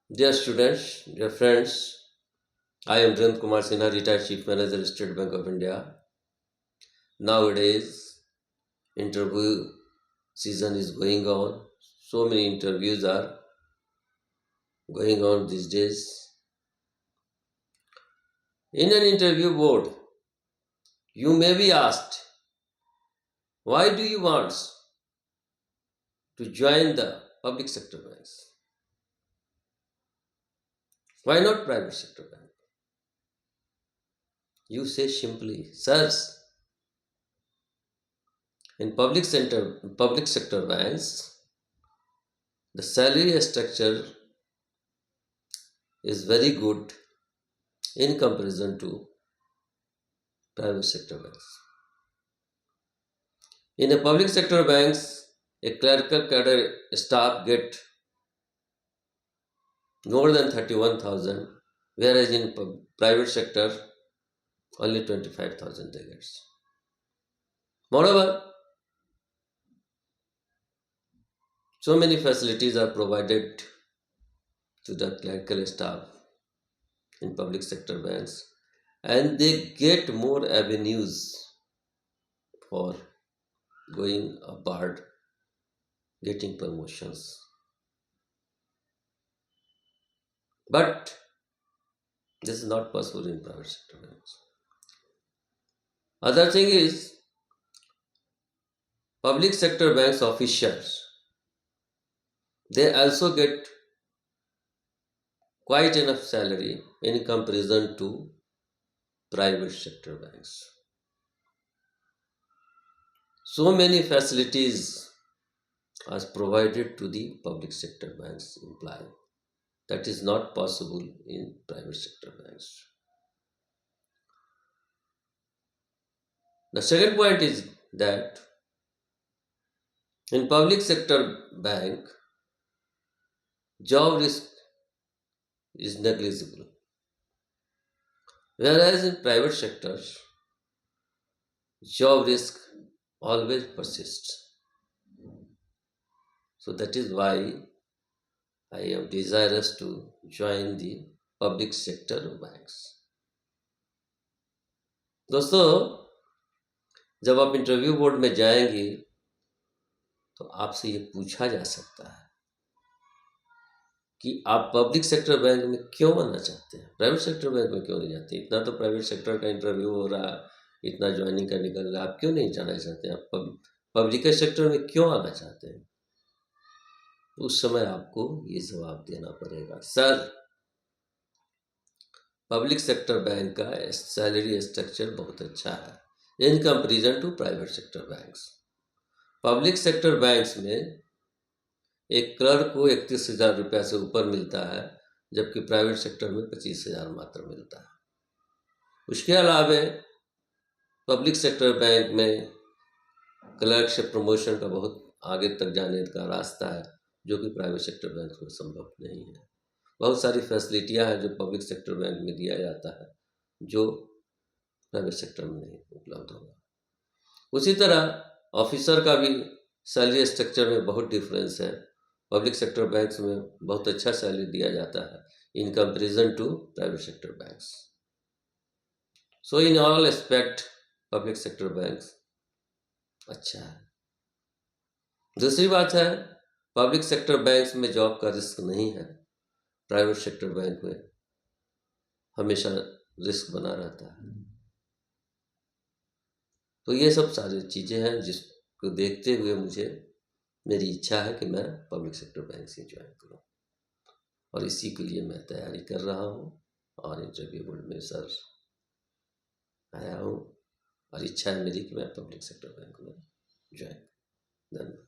Dear students, dear friends, I am Jayant Kumar Sinha, retired Chief Manager, State Bank of India. Nowadays, interview season is going on. So many interviews are going on these days. In an interview board, you may be asked, why do you want to join the public sector banks? Why not private sector bank? You say simply, sirs, in public sector banks, the salary structure is very good in comparison to private sector banks. In the public sector banks, a clerical cadre staff get more than 31,000, whereas in private sector, only 25,000 they get. Moreover, so many facilities are provided to the clerical staff in public sector banks, and they get more avenues for going abroad, getting promotions. But this is not possible in private sector banks. Other thing is, public sector banks officials, they also get quite enough salary in comparison to private sector banks. So many facilities are provided to the public sector banks employee. That is not possible in private sector banks. The second point is that in public sector bank, job risk is negligible. Whereas in private sectors, job risk always persists. So that is why I am desirous to join the public sector banks. दोस्तों, जब आप interview board में जाएंगे तो आपसे ये पूछा जा सकता है कि आप पब्लिक सेक्टर बैंक में क्यों आना चाहते हैं, प्राइवेट सेक्टर बैंक में क्यों नहीं जाते। इतना तो प्राइवेट सेक्टर का इंटरव्यू हो रहा, इतना ज्वाइनिंग का निकल रहा, आप क्यों नहीं जाना चाहते, आप पब्लिक सेक्टर में क्यों आना चाहते हैं। उस समय आपको ये जवाब देना पड़ेगा, सर पब्लिक सेक्टर बैंक का सैलरी स्ट्रक्चर बहुत अच्छा है in comparison to private sector banks. Public sector banks में एक क्लर्क को 31,000 रुपया से ऊपर मिलता है, जबकि प्राइवेट सेक्टर में 25,000 मात्र मिलता है। उसके अलावा पब्लिक सेक्टर बैंक में क्लर्क से प्रमोशन का बहुत आगे तक जाने का रास्ता है, जो कि प्राइवेट सेक्टर बैंक में संभव नहीं है। बहुत सारी फैसिलिटियां हैं जो पब्लिक सेक्टर बैंक में दिया जाता है, जो प्राइवेट सेक्टर में नहीं उपलब्ध होगा। उसी तरह ऑफिसर का भी सैलरी स्ट्रक्चर में बहुत डिफरेंस है। पब्लिक सेक्टर बैंक्स में बहुत अच्छा सैलरी दिया जाता है in comparison to private sector banks. So in all aspect public sector banks अच्छा है। दूसरी बात है, पब्लिक सेक्टर बैंक्स में जॉब का रिस्क नहीं है, प्राइवेट सेक्टर बैंक में हमेशा रिस्क बना रहता है। तो ये सब सारी चीज़ें हैं जिसको देखते हुए मेरी इच्छा है कि मैं पब्लिक सेक्टर बैंक से ज्वाइन करूँ, और इसी के लिए मैं तैयारी कर रहा हूँ और इंटरव्यू बोर्ड में सर आया हूँ, और इच्छा है मेरी कि मैं पब्लिक सेक्टर बैंक में ज्वाइन। धन्यवाद।